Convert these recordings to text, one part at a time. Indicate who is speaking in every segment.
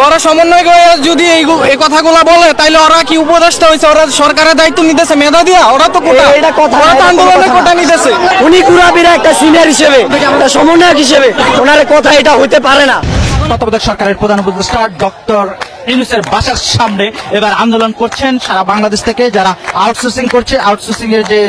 Speaker 1: ওরা সমন্বয় করে যদি এই কথাগুলো বলে তাইলে ওরা কি উপদেষ্টা হয়েছে? ওরা সরকারের দায়িত্ব নিতেছে মেধা দিয়া? ওরা তো আন্দোলনের কোটা নিতেছে।
Speaker 2: উনি কুরাবিরা একটা সিনিয়র হিসেবে, সমন্বয়ক হিসেবে ওনার কথা এটা হইতে পারে না।
Speaker 3: তত্ত্বাবধায়ক সরকারের প্রধান উপদেষ্টা ডক্টর ইউনূসের বাসার সামনে এবার আন্দোলন করছেন সারা বাংলাদেশ থেকে যারা আউটসোর্সিং করছে, আউটসোর্সিং এর যে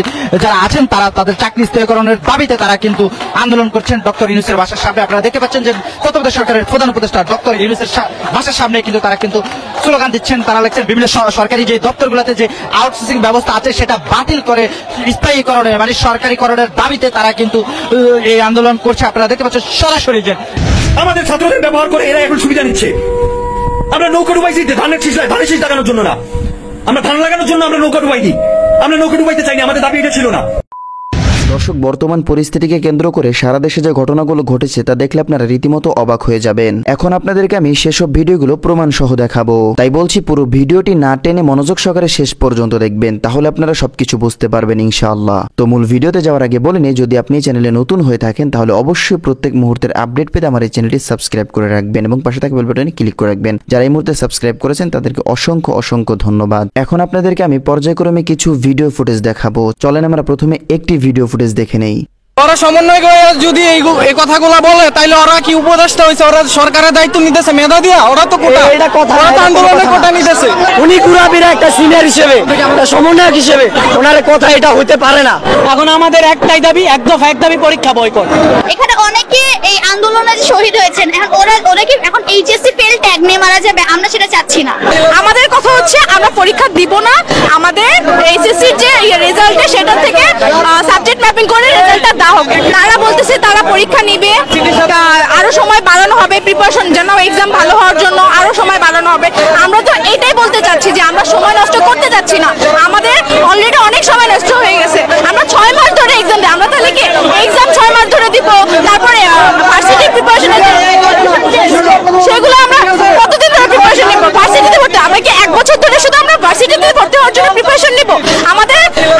Speaker 3: যারা আছেন তারা তাদের চাকরি স্থিরীকরণের দাবিতে তারা কিন্তু আন্দোলন করছেন ডক্টর ইউনূসের বাসার সামনে। আপনারা দেখতে পাচ্ছেন যে তত্ত্বাবধায়ক সরকারের প্রধান উপদেষ্টা ডক্টর ইউনূসের বাসার সামনে কিন্তু তারা কিন্তু স্লোগান দিচ্ছেন। তারা লিখছেন বিভিন্ন সরকারি যে দপ্তরগুলোতে যে আউটসোর্সিং ব্যবস্থা আছে সেটা বাতিল করে স্থায়ীকরণে মানে সরকারিকরণের দাবিতে তারা কিন্তু এই আন্দোলন করছে। আপনারা দেখতে পাচ্ছেন সরাসরি যে
Speaker 4: আমাদের ছাত্রদের ব্যবহার করে এরা এখন সুবিধা নিচ্ছে। আমরা নৌকা ডুবাইছি ধানের শীষ লাগানোর জন্য না, আমরা ধান লাগানোর জন্য আমরা নৌকা ডুবাই দিই। আমরা নৌকা ডুবাইতে চাইনি, আমাদের দাবি এটা ছিল না।
Speaker 5: দর্শক, বর্তমান পরিস্থিতিকে কেন্দ্র করে সারা দেশে যে ঘটনাগুলো ঘটেছে তা দেখলে আপনারা রীতিমতো অবাক হয়ে যাবেন। এখন আপনাদেরকে আমি সেসব ভিডিওগুলো প্রমাণ সহ দেখাবো, তাই বলছি পুরো ভিডিওটি না টেনে মনোযোগ সহকারে শেষ পর্যন্ত দেখবেন, তাহলে আপনারা সবকিছু বুঝতে পারবেন ইনশাআল্লাহ। তো মূল ভিডিওতে যাওয়ার আগে বলে নিই, যদি আপনি চ্যানেলে নতুন হয়ে থাকেন তাহলে অবশ্যই প্রত্যেক মুহূর্তের আপডেট পেতে আমার এই চ্যানেলটি সাবস্ক্রাইব করে রাখবেন এবং পাশে থাকা বেল বাটনে ক্লিক করে রাখবেন। যারা এই মুহূর্তে সাবস্ক্রাইব করেছেন তাদেরকে অসংখ্য ধন্যবাদ। এখন আপনাদেরকে আমি পর্যায়ক্রমে কিছু ভিডিও ফুটেজ দেখাবো। চলেন আমরা প্রথমে একটি ভিডিও ফুটেজ দেখে নেই।
Speaker 1: ওরা সমন্বয় করে যদি এই কথাগুলো বলে তাইলে ওরা কি উপদেষ্টা হয়েছে? ওরা সরকারের দায়িত্ব নিতেছে মেধা দিয়া? ওরা তো আন্দোলনের কোটা নিতেছে।
Speaker 2: উনি কুরাবিরা একটা সিনিয়র হিসেবে, সমন্বয়ক হিসেবে ওনার কথা এটা হইতে পারে না। এখন আমাদের একটাই দাবি, এক দাবি পরীক্ষা বয়কট।
Speaker 6: এখানে অনেকে এই আন্দোলনে যে শহীদ হয়েছেন, এখন ওরা কি এখন এইচএসসি ফেল ট্যাগ নিয়ে মারা যাবে? আমরা সেটা চাচ্ছি না। আমাদের কথা হচ্ছে আমরা পরীক্ষা দিব না, আমাদের এইচএসসি যে রেজাল্টে সেটা থেকে সাবজেক্ট ম্যাপিং করে রেজাল্টটা দেওয়া হবে। তারা বলতেছে তারা পরীক্ষা নিবে, আরো সময় বাড়ানো হবে, প্রিপারেশন যেন এক্সাম ভালো হওয়ার জন্য আরো সময় বাড়ানো হবে। আমরা তো এটাই বলতে চাচ্ছি যে আমরা সময় নষ্ট করতে চাচ্ছি না, আমাদের অলরেডি অনেক সময় নষ্ট হয়ে গেছে। আমরা 6 মাস ধরে এক্সাম দিই, আমরা তাহলে কি এক্সাম 6 মাস ধরে দিব? তারপরে ভার্সিটি প্রিপারেশন সেগুলো আমরা কতদিন ধরে প্রিপারেশন নিব? ভার্সিটিতে ভর্তি আমরা কি 1 বছর ধরে শুধু আমরা ভার্সিটিতে ভর্তি হওয়ার জন্য প্রিপারেশন নিব?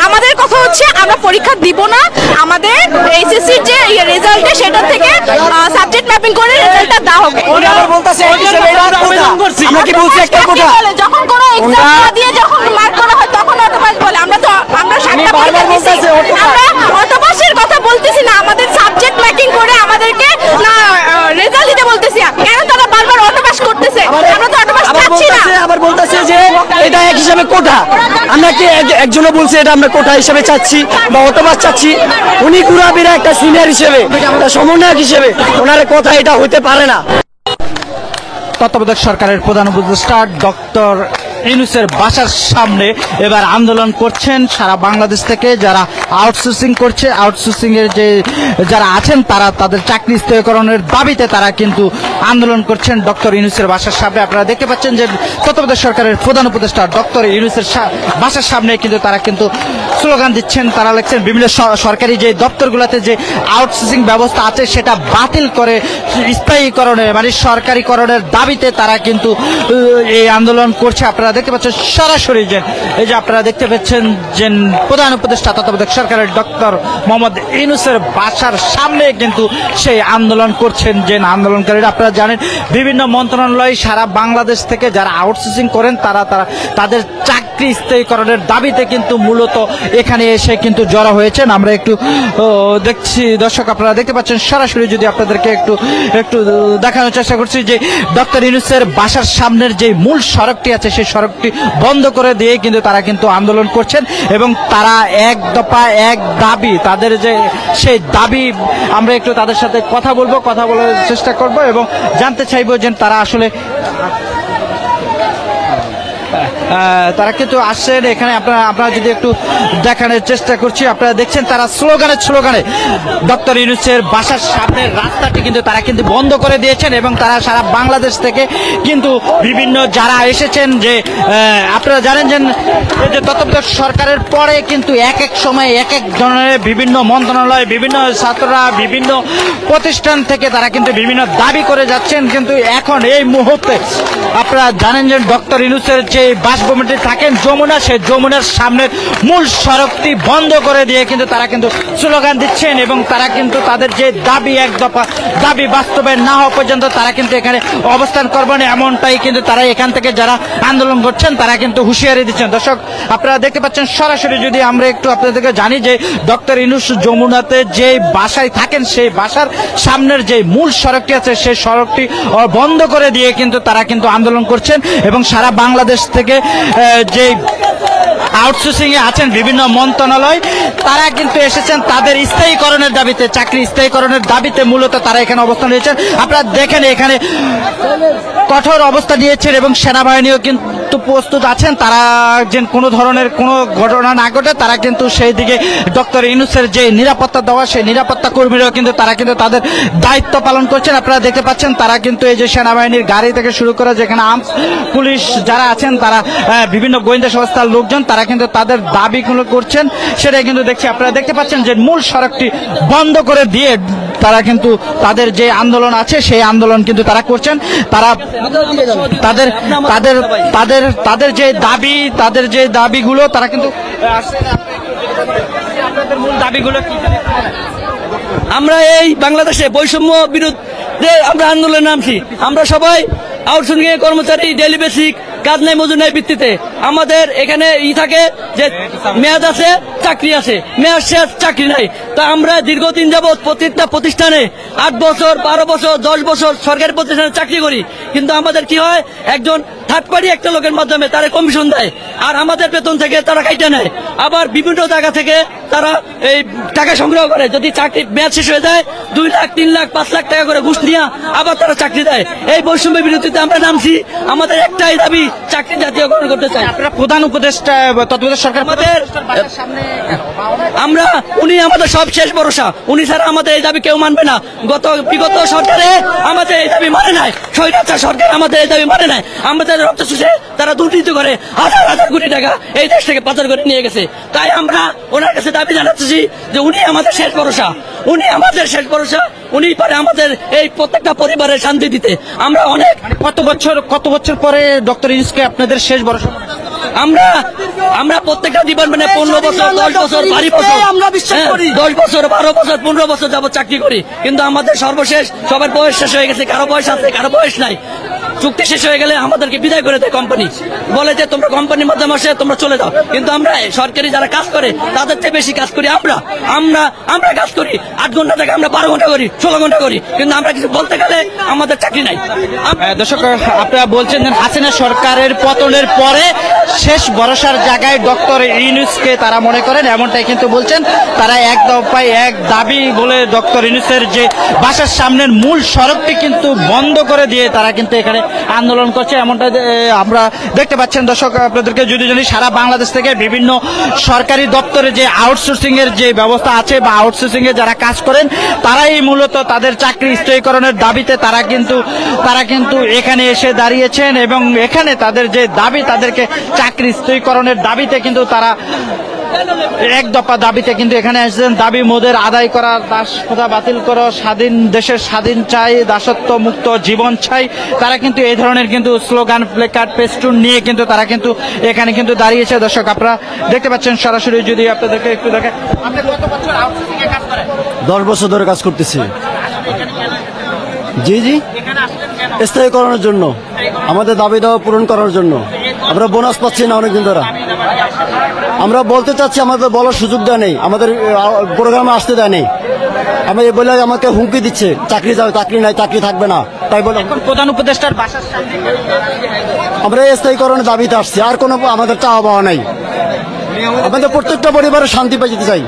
Speaker 6: আমাদের কথা হচ্ছে আমরা পরীক্ষা দিব না, আমাদের এইচএসসি যে রেজাল্টে সেটা থেকে সাবজেক্ট ম্যাপিং করে রেজাল্টটা দেওয়া হবে।
Speaker 2: উনি আবার বলতাছে এই হিসেবে এটা কথা আমরা কি বলছি একটা কথা,
Speaker 6: যখন কোনো এক্সাম দিয়ে যখন মার্ক করা হয় তখন অটোপাস বলে। আমরা 7টা পরীক্ষা দিয়েছি, আমরা অটোপাসের কথা বলতেছি না, আমাদের সাবজেক্ট ম্যাপিং করে আমাদেরকে না রেজাল্ট দিতে বলতেছি। কেন তারা বারবার অটোপাস করতেছে? আমরা তো অটোপাস চাচ্ছি না।
Speaker 2: আবার বলতেছে যে এটা এক হিসাবে কোটা, আমরা কি একজনও বলছে এটা আমরা কোটা হিসেবে চাচ্ছি বা অটোপাস চাচ্ছি। উনি কুরাবিরা একটা সিনিয়র হিসেবে, সমন্বয়ক হিসেবে ওনার কথা এটা হইতে পারে না।
Speaker 3: তত্ত্বাবধায়ক সরকারের প্রধান উপদেষ্টা ডক্টর ইউনূসের বাসার সামনে এবার আন্দোলন করছেন সারা বাংলাদেশ থেকে যারা আউটসোর্সিং করছে, আউটসোর্সিং এর যে যারা আছেন তারা তাদের চাকরি স্থিরীকরণের দাবিতে তারা কিন্তু আন্দোলন করছেন ডক্টর ইউনূসের বাসার সামনে। আপনারা দেখতে পাচ্ছেন যে তত্ত্বাবধায়ক সরকারের প্রধান উপদেষ্টা ডক্টর ইউনূসের বাসার সামনে কিন্তু তারা কিন্তু স্লোগান দিচ্ছেন। তারা লিখছেন বিভিন্ন সরকারি যে দপ্তরগুলোতে যে আউটসোর্সিং ব্যবস্থা আছে সেটা বাতিল করে স্থায়ীকরণে মানে সরকারিকরণের দাবিতে তারা কিন্তু এই আন্দোলন করছে। আপনারা দেখতে পাচ্ছেন সরাসরি যে এই যে আপনারা দেখতে পাচ্ছেন যে প্রধান উপদেষ্টা তত্ত্বাবধায়ক সরকারের ডক্টর মোহাম্মদ ইউনূসের বাসার সামনে কিন্তু সেই আন্দোলন করছেন যে আন্দোলনকারীরা। আপনারা জানেন বিভিন্ন মন্ত্রণালয় সারা বাংলাদেশ থেকে যারা আউটসোর্সিং করেন তারা তাদের চাকরি স্থায়ীকরণের দাবিতে কিন্তু মূলত এখানে এসে কিন্তু জড়ো হয়েছেন। আমরা একটু দেখছি দর্শক, আপনারা দেখতে পাচ্ছেন সরাসরি, যদি আপনাদেরকে একটু দেখানোর চেষ্টা করছি যে ডক্টর ইউনূসের বাসার সামনের যে মূল সড়কটি আছে সেই সড়কটি বন্ধ করে দিয়ে কিন্তু তারা কিন্তু আন্দোলন করছেন এবং তারা এক দফা এক দাবি, তাদের যে সেই দাবি আমরা একটু তাদের সাথে কথা বলার চেষ্টা করব এবং জানতে চাইবো যে তারা আসলে তারা কিন্তু আসছেন এখানে। আপনারা যদি একটু দেখানোর চেষ্টা করছি, আপনারা দেখছেন তারা স্লোগানে ডক্টর ইউনূসের বাসার সামনের রাস্তাটি কিন্তু তারা কিন্তু বন্ধ করে দিয়েছেন এবং তারা সারা বাংলাদেশ থেকে কিন্তু বিভিন্ন যারা এসেছেন যে আপনারা জানেন যে তত্ত্বাবধায়ক সরকারের পরে কিন্তু এক সময় এক ধরনের বিভিন্ন মন্ত্রণালয়, বিভিন্ন ছাত্ররা, বিভিন্ন প্রতিষ্ঠান থেকে তারা কিন্তু বিভিন্ন দাবি করে যাচ্ছেন। কিন্তু এখন এই মুহূর্তে আপনারা জানেন যে ডক্টর ইউনূসের যে বাসা বাসভবনটি থাকেন যমুনা, সেই যমুনার সামনের মূল সড়কটি বন্ধ করে দিয়ে কিন্তু তারা কিন্তু স্লোগান দিচ্ছেন এবং তারা কিন্তু তাদের যে দাবি, এক দফা দাবি বাস্তবায়ন না হওয়া পর্যন্ত তারা কিন্তু এখানে অবস্থান করবেন, এমনটাই কিন্তু তারা এখান থেকে যারা আন্দোলন করছেন তারা কিন্তু হুঁশিয়ারি দিচ্ছেন। দর্শক আপনারা দেখতে পাচ্ছেন সরাসরি, যদি আমরা একটু আপনাদেরকে জানি যে ডক্টর ইউনূস যমুনাতে যে বাসায় থাকেন সেই বাসার সামনের যে মূল সড়কটি আছে সেই সড়কটি বন্ধ করে দিয়ে কিন্তু তারা কিন্তু আন্দোলন করছেন এবং সারা বাংলাদেশ থেকে যে আউটসোর্সিং এ আছেন বিভিন্ন মন্ত্রণালয় তারা কিন্তু এসেছেন তাদের স্থায়ীকরণের দাবিতে, চাকরি স্থায়ীকরণের দাবিতে মূলত তারা এখানে অবস্থান নিয়েছেন। আপনারা দেখেন এখানে কঠোর অবস্থা নিয়েছেন এবং সেনাবাহিনীও কিন্তু প্রস্তুত আছেন, তারা যেন কোনো ধরনের কোনো ঘটনা না ঘটে তারা কিন্তু সেই দিকে ডক্টর ইউনূসের যে নিরাপত্তা দেওয়া সেই নিরাপত্তা কর্মীরাও কিন্তু তারা কিন্তু তাদের দায়িত্ব পালন করছেন। আপনারা দেখতে পাচ্ছেন তারা কিন্তু এই যে সেনাবাহিনীর গাড়ি থেকে শুরু করে যেখানে আর্মস পুলিশ যারা আছেন তারা বিভিন্ন গোয়েন্দা সংস্থার লোকজন তারা কিন্তু তাদের দাবিগুলো করছেন, সেটাই কিন্তু দেখছি। আপনারা দেখতে পাচ্ছেন যে মূল সড়কটি বন্ধ করে দিয়ে তারা কিন্তু তাদের যে আন্দোলন আছে সেই আন্দোলন কিন্তু তারা করছেন। তারা তাদের তাদের তাদের তাদের যে দাবি, তাদের যে দাবিগুলো তারা কিন্তু আপনাদের মূল দাবিগুলো কি?
Speaker 2: আমরা এই বাংলাদেশে বৈষম্য বিরুদ্ধে আমরা আন্দোলনে নামছি। আমরা সবাই আউটসোর্সিং এর কর্মচারী, ডেইলি বেসিক কাজ নাই মজুর নাই ভিত্তিতে আমাদের এখানে থাকে যে মেয়াদ আছে, চাকরি আছে, মেয়াদ শেষ, চাকরি নাই। তা আমরা দীর্ঘদিন যাবৎ প্রত্যেকটা প্রতিষ্ঠানে 8 বছর, 12 বছর, 10 বছর সরকারি প্রতিষ্ঠানে চাকরি করি, কিন্তু আমাদের কি হয়, একজন থার্ড পার্টি একটা লোকের মাধ্যমে তারা কমিশন দেয় আর আমাদের বেতন থেকে তারা কাইটা নেয়। আবার বিভিন্ন জায়গা থেকে তারা এই টাকা সংগ্রহ করে, যদি চাকরি মেয়াদ শেষ হয়ে যায় 2 লাখ, 3 লাখ, 5 লাখ টাকা করে ঘুষ নিয়ে আবার তারা চাকরি দেয়। এই বৈষম্য বিরোধিতা আমরা নামছি। আমাদের একটাই দাবি, চাকরি জাতীয়করণ করতে চাই।
Speaker 3: আপনারা প্রধান উপদেষ্টা তত্ত্বাবধায়ক সরকার
Speaker 2: আমরা উনি আমাদের সব শেষ ভরসা, উনি ছাড়া আমাদের এই দাবি কেউ মানবে না। বিগত সরকারে আমাদের এই দাবি মানে নাই, স্বৈরাচার সরকার আমাদের এই দাবি মানে নাই। আমাদের রক্ত চুষে তারা দুর্নীতি করে হাজার হাজার কোটি টাকা এই দেশ থেকে পাচার করে নিয়ে গেছে। তাই আমরা ওনার কাছে দাবি জানাচ্ছি যে উনি আমাদের শেষ ভরসা, উনি আমাদের শেষ ভরসা, উনি পারে আমাদের এই প্রত্যেকটা পরিবারের শান্তি দিতে। আমরা অনেক
Speaker 3: কত বছর পরে ডক্টর ইউনূসকে আপনাদের শেষ ভরসা?
Speaker 2: আমরা প্রত্যেকটা ডিপার্টমেন্টে 15 বছর, 10 বছর, 12 বছর, আমরা বিশ্বাস করি 10 বছর, 12 বছর, 15 বছর যাবত চাকরি করি, কিন্তু আমাদের সর্বশেষ সবার বয়স শেষ হয়ে গেছে। কারো বয়স আছে, কারো বয়স নাই। চুক্তি শেষ হয়ে গেলে আমাদেরকে বিদায় করে দেয় কোম্পানি, বলে যে তোমরা কোম্পানির মাধ্যমে আসে তোমরা চলে যাও। কিন্তু আমরা সরকারি যারা কাজ করে তাদের চেয়ে বেশি কাজ করি। আমরা কাজ করি 8 ঘন্টা থেকে আমরা 12 ঘন্টা করি, 16 ঘন্টা করি, কিন্তু আমরা কিছু বলতে গেলে আমাদের চাকরি নাই।
Speaker 3: দর্শক আপনারা বলছেন যে হাসিনা সরকারের পতনের পরে শেষ ভরসার জায়গায় ডক্টর ইউনূসকে তারা মনে করেন, এমনটাই কিন্তু বলছেন। তারা এক দফায় এক দাবি বলে ডক্টর ইউনূসের যে বাসার সামনের মূল সড়কটি কিন্তু বন্ধ করে দিয়ে তারা কিন্তু এখানে আন্দোলন করছে, এমনটা আমরা দেখতে পাচ্ছেন। দর্শক আপনাদেরকে যদি সারা বাংলাদেশ থেকে বিভিন্ন সরকারি দপ্তরে যে আউটসোর্সিং এর যে ব্যবস্থা আছে বা আউটসোর্সিং এ যারা কাজ করেন তারাই মূলত তাদের চাকরি স্থায়ীকরণের দাবিতে তারা কিন্তু এখানে এসে দাঁড়িয়েছেন এবং এখানে তাদের যে দাবি, তাদেরকে চাকরি স্থায়ীকরণের দাবিতে কিন্তু তারা এক দফা দাবিতে কিন্তু এখানে এসেছেন। দাবি মোদের আদায় করা, দাস প্রথা বাতিল করো, স্বাধীন দেশের স্বাধীন চাই, দাসত্ব মুক্ত জীবন চাই। তারা কিন্তু এই ধরনের কিন্তু স্লোগান, প্লেকার্ড, পেস্টুন নিয়ে কিন্তু তারা কিন্তু এখানে কিন্তু দাঁড়িয়েছে। দর্শক আপনারা দেখতে পাচ্ছেন সরাসরি, যদি আপনাদেরকে একটু দেখেন। আপনি কত বছর আউটসোর্সিং এ কাজ করেন?
Speaker 2: 10 বছর ধরে কাজ করতেছি। জি স্থায়ীকরণের জন্য, আমাদের দাবি দাওয়া পূরণ করার জন্য। আমরা বোনাস পাচ্ছি না অনেকদিন ধরে। আমরা বলতে চাচ্ছি, আমাদের বলার সুযোগ দেয় নেই, আমাদের প্রোগ্রামে আসতে দেয় নেই। আমি বলে আমাকে হুমকি দিচ্ছে, চাকরি যাবে, চাকরি নাই, চাকরি থাকবে না। তাই বলে
Speaker 3: প্রধান উপদেষ্টার বাসার সামনে
Speaker 2: আমরা স্থায়ীকরণের দাবিতে আসছি, আর কোনো আমাদের চাওয়া পাওয়া নাই। আমাদের প্রত্যেকটা পরিবারের শান্তি পেয়ে যেতে চাই।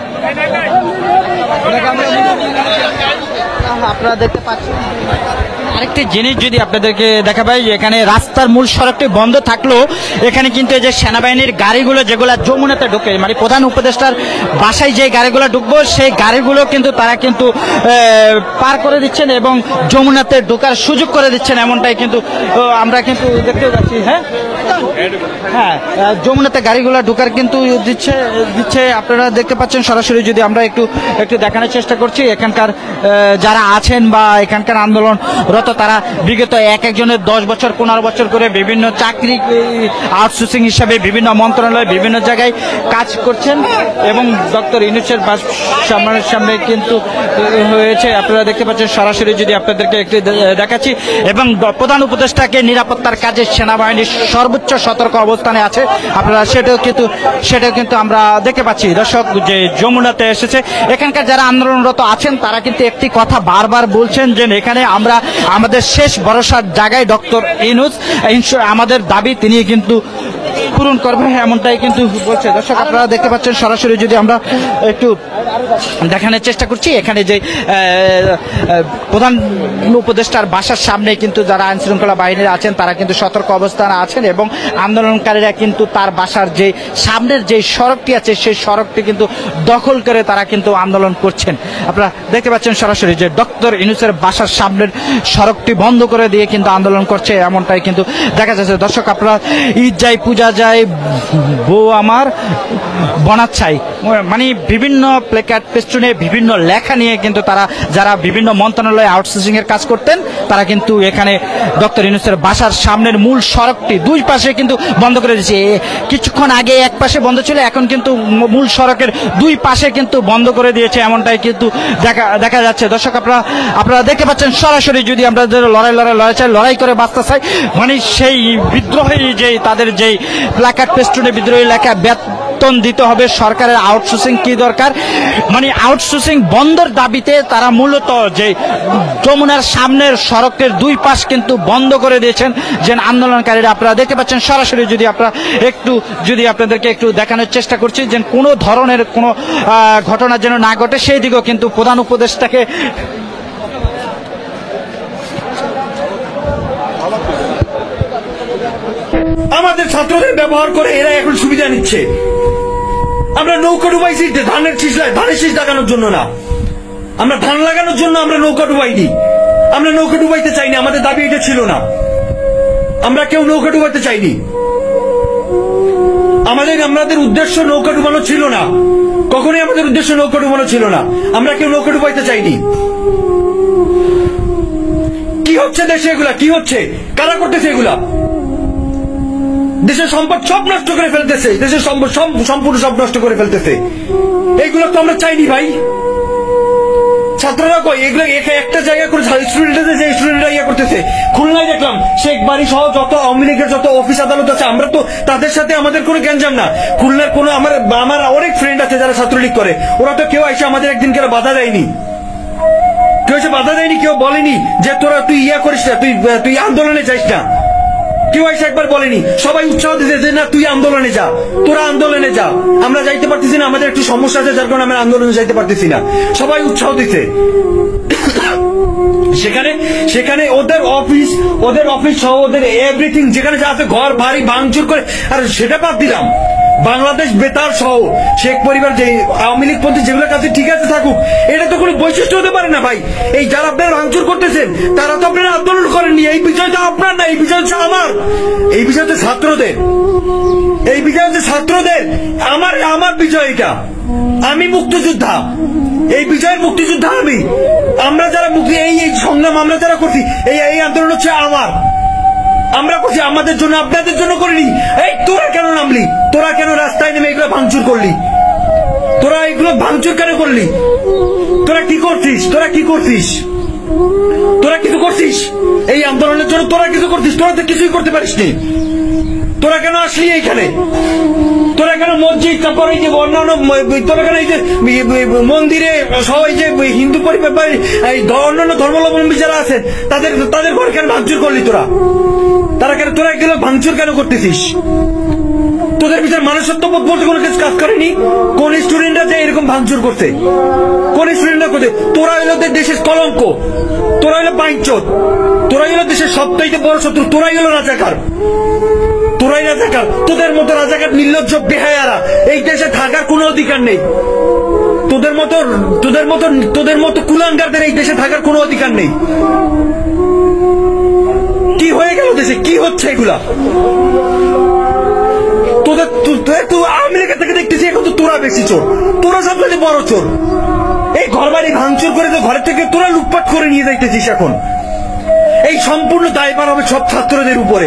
Speaker 3: আপনারা দেখতে পাচ্ছেন আরেকটি জিনিস যদি আপনাদেরকে দেখা পাই, এখানে রাস্তার মূল সড়কটি বন্ধ থাকলেও এখানে কিন্তু এই যে সেনাবাহিনীর গাড়িগুলো যেগুলো যমুনাতে ঢোকে, মানে প্রধান উপদেষ্টার বাসায় যে গাড়িগুলো ঢুকবো সেই গাড়িগুলো কিন্তু তারা কিন্তু পার করে দিচ্ছেন এবং যমুনাতে ঢোকার সুযোগ করে দিচ্ছেন, এমনটাই কিন্তু আমরা কিন্তু দেখতে পাচ্ছি। হ্যাঁ, যমুনাতে গাড়িগুলো ঢোকার কিন্তু দিচ্ছে আপনারা দেখতে পাচ্ছেন সরাসরি। যদি আমরা একটু দেখানোর চেষ্টা করছি, এখানকার যারা আছেন বা এখানকার আন্দোলনরত মতো তারা বিগত একজনের 10 বছর 15 বছর করে বিভিন্ন চাকরি আউটসোর্সিং হিসাবে বিভিন্ন মন্ত্রণালয় বিভিন্ন জায়গায় কাজ করছেন এবং ডক্টর ইউনূসের সামনে কিন্তু হয়েছে। আপনারা দেখতে পাচ্ছেন সরাসরি যদি আপনাদেরকে একটু দেখাচ্ছি এবং প্রধান উপদেষ্টাকে নিরাপত্তার কাজে সেনাবাহিনীর সর্বোচ্চ সতর্ক অবস্থানে আছে। আপনারা সেটাও কিন্তু আমরা দেখতে পাচ্ছি। দর্শক, যে যমুনাতে এসেছে, এখানকার যারা আন্দোলনরত আছেন তারা কিন্তু একটি কথা বারবার বলছেন যে এখানে আমরা আমাদের শেষ ভরসার জায়গায় ডক্টর ইউনূস আমাদের দাবি তিনি কিন্তু পূরণ করবে, এমনটাই কিন্তু বলছে। দর্শক, আপনারা দেখতে পাচ্ছেন সরাসরি যদি আমরা একটু দেখানোর চেষ্টা করছি, এখানে যে প্রধান উপদেষ্টার বাসার সামনে কিন্তু যারা আইন শৃঙ্খলা বাহিনীর আছেন তারা কিন্তু সতর্ক অবস্থানে আছেন এবং আন্দোলনকারীরা কিন্তু তার বাসার যে সামনের যে সড়কটি আছে সেই সড়কটি কিন্তু দখল করে তারা কিন্তু আন্দোলন করছেন। আপনারা দেখতে পাচ্ছেন সরাসরি যে ডক্টর ইউনূসের বাসার সামনের সড়কটি বন্ধ করে দিয়ে কিন্তু আন্দোলন করছে, এমনটাই কিন্তু দেখা যাচ্ছে। দর্শক, আপনারা ঈদ যাই পূজা যায় বউ আমার বনাচ্ছাই, মানে বিভিন্ন প্লেকার্ড পেস্টুনে বিভিন্ন লেখা নিয়ে কিন্তু তারা যারা বিভিন্ন মন্ত্রণালয়ে আউটসোর্সিং এর কাজ করতেন তারা কিন্তু এখানে ডক্টর ইউনূসের বাসার সামনের মূল সড়কটি দুই পাশে কিন্তু বন্ধ করে দিয়েছে। কিছুক্ষণ আগে এক পাশে বন্ধ ছিল, এখন কিন্তু মূল সড়কের দুই পাশে কিন্তু বন্ধ করে দিয়েছে, এমনটাই কিন্তু দেখা যাচ্ছে। দর্শক, আপনারা দেখতে পাচ্ছেন সরাসরি যদি আমরা লড়াই করে বাঁচতে চাই, মানে সেই বিদ্রোহী যে তাদের যেই প্ল্যাকার্ড পেস্টুনে বিদ্রোহী লেখা বেতন দিতে হবে, সরকারের আউটসোর্সিং কি দরকার, মানে আউটসোর্সিং বন্ধের দাবিতে তারা মূলত যে যমুনার সামনের সড়কের দুই পাশ কিন্তু বন্ধ করে দিয়েছেন যে আন্দোলনকারীরা। আপনারা দেখতে পাচ্ছেন সরাসরি যদি আপনাদেরকে একটু দেখানোর চেষ্টা করছি যে কোনো ধরনের কোনো ঘটনা যেন না ঘটে সেই দিকেও কিন্তু প্রধান উপদেষ্টাকে
Speaker 4: আমাদের ছাত্রদের ব্যবহার করে এরা এখন সুবিধা নিচ্ছে। আমরা নৌকা ডুবাইছি ধানের শীষ লাগানোর জন্য না, আমরা ধান লাগানোর জন্য আমরা নৌকা ডুবাইনি। আমরা নৌকা ডুবাইতে চাইনি, আমাদের দাবি এটা ছিল না। আমরা কেউ নৌকা ডুবাইতে চাইনি, আমাদের উদ্দেশ্য নৌকা ডুবানো ছিল না, কখনোই আমাদের উদ্দেশ্য নৌকা ডুবানো ছিল না। আমরা কেউ নৌকা ডুবাইতে চাইনি। কি হচ্ছে দেশে এগুলা? কি হচ্ছে? কারা করতেছে এগুলা? দেশের সম্পদ সব নষ্ট করে ফেলতেছে, দেশের সম্পদ সম্পূর্ণ সব নষ্ট করে ফেলতেছে। এইগুলো তো আমরা চাইনি ভাই। ছাত্ররা কই এগুলো একটা জায়গা করে স্টুডেন্টদের যে স্টুডেন্টরা ইয়ে করতেছে। খুলনায় দেখলাম শেখ বাড়ি সহ যত আওয়ামী লীগের যত অফিস আদালত আছে, আমরা তো তাদের সাথে আমাদের কোনো গ্যাঞ্জাম না। খুলনার কোনো আমার অনেক ফ্রেন্ড আছে যারা ছাত্রলীগ করে, ওরা তো কেউ এসে আমাদের একদিন কেউ বাধা দেয়নি, কেউ এসে বাধা দেয়নি, কেউ বলেনি যে তুই ইয়া করিস না, তুই আন্দোলনে যাইস না, কেউ এসে একবার বলেনি। সবাই উৎসাহ দিতে যে না তুই আন্দোলনে যা, তোরা আন্দোলনে যা। আমরা যাইতে পারতেছি না, আমাদের একটু সমস্যা আছে যার কারণে আমরা আন্দোলনে যাইতে পারতেছি না। সবাই উৎসাহ দিতে। সেখানে ওদের অফিস সহ ওদের এভরিথিং যেখানে যা আছে ঘর বাড়ি ভাঙচুর করে। আর সেটা বাদ দিলাম, বাংলাদেশ বেতার সহ শেখ পরিবার যে আওয়ামী লীগ পন্থী যেগুলো কাছে ঠিক আছে থাকুক, এটা তো কোনো বৈশিষ্ট্য হতে পারে না ভাই। এই যারা আপনারা ভাঙচুর করতেছেন তারা তো আপনারা আন্দোলন করেননি। এই বিষয়টা আপনার না, এই বিষয় হচ্ছে আমার, এই বিষয় হচ্ছে ছাত্রদের, এই বিষয় হচ্ছে ছাত্রদের। আমার বিজয় এটা, আমি মুক্তিযোদ্ধা, এই বিজয়ের মুক্তিযোদ্ধা আমি। আমরা যারা মুক্তি এই সংগ্রাম আমরা যারা করছি, এই আন্দোলন হচ্ছে আমার, আমরা করছি আমাদের জন্য, আপনাদের জন্য করিনি। এই তোরা কেন নামলি? তোরা কেন রাস্তায় নেমে এগুলো ভাঙচুর করলি? তোরা এগুলো ভাঙচুর কেন করলি? তোরা কি করছিস? তোরা কিছু করছিস এই আন্দোলনের জন্য? তোরা কিছু করছিস? তোরা তো কিছুই করতে পারিসনি। তোরা কেন আসলি এইখানে? তোরা কেন মসজিদ, তারপর এই যে অন্যান্য তোরা কেন এই যে মন্দিরে সহ এই যে হিন্দু পরিবার এই অন্যান্য ধর্মাবলম্বী যারা আছে তাদের ঘর কেন ভাঙচুর করলি? তোরা এগুলো ভাঙচুর কেন করতেছিস? তোদের ভিতরে মানুষত্ববোধ বলতে কোনো কিছু কাজ করেনি? কোন স্টুডেন্টরা যে এরকম ভাঙচুর করছে? কোন স্টুডেন্টরা করছে? তোরা হইলো দেশের কলঙ্ক, তোরা হইলো বাইঞ্চোদ, তোরা হইলো দেশের সবচাইতে বড় শত্রু, তোরাই হলো রাজাকার, তোরাই রাজাকার। তোদের মতো রাজাকার নির্লজ্জ বেহায়ারা এই দেশে থাকার কোনো অধিকার নেই। তোদের মতো কুলাঙ্গারদের এই দেশে থাকার কোনো অধিকার নেই। কি হয়ে গেল দেশে? কি হচ্ছে এগুলা? তুই আওয়ামী লীগের থেকে দেখতেছি এখন তো তোরা বেশি চোর, তোরা সবচেয়ে বড় চোর। এই ঘর বাড়ি ভাঙচুর করে তো ঘরের থেকে তোরা লুটপাট করে নিয়ে যাইতেছিস। এই সম্পূর্ণ দায়ভার হবে সব ছাত্রদের উপরে।